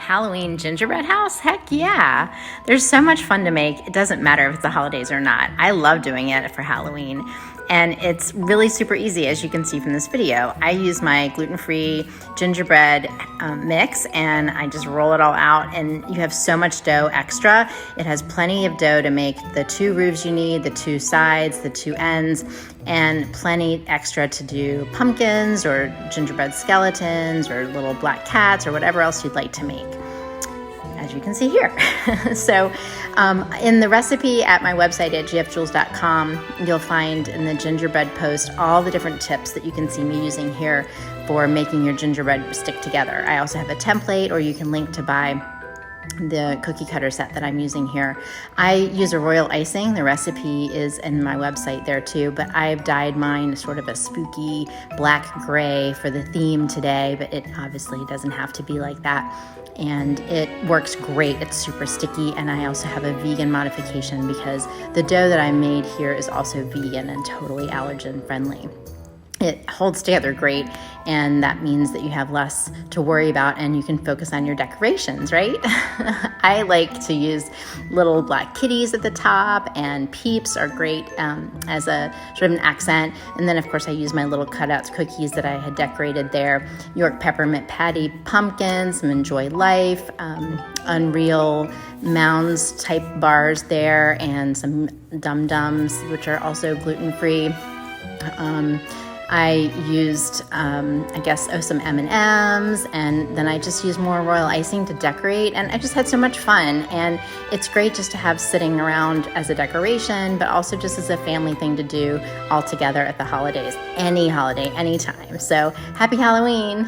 Halloween gingerbread house? Heck yeah. There's so much fun to make. It doesn't matter if it's the holidays or not. I love doing it for Halloween. And it's really super easy, as you can see from this video. I use my gluten-free gingerbread mix, and I just roll it all out, and you have so much dough extra. It has plenty of dough to make the 2 roofs you need, the 2 sides, the 2 ends, and plenty extra to do pumpkins or gingerbread skeletons or little black cats or whatever else you'd like to make, as you can see here. So in the recipe at my website at gfjules.com, you'll find in the gingerbread post all the different tips that you can see me using here for making your gingerbread stick together. I also have a template, or you can link to buy the cookie cutter set that I'm using here. I use a royal icing. The recipe is in my website there too, but I've dyed mine sort of a spooky black gray for the theme today, but it obviously doesn't have to be like that. And it works great. It's super sticky, and I also have a vegan modification because the dough that I made here is also vegan and totally allergen friendly. It holds together great, and that means that you have less to worry about and you can focus on your decorations, right? I like to use little black kitties at the top, and peeps are great as a sort of an accent. And then of course I use my little cutouts cookies that I had decorated there, York peppermint patty pumpkins, some Enjoy Life, Unreal Mounds type bars there, and some Dum Dums, which are also gluten-free. I used, I guess, some M&Ms, and then I just used more royal icing to decorate, and I just had so much fun. And it's great just to have sitting around as a decoration, but also just as a family thing to do all together at the holidays, any holiday, anytime. So happy Halloween.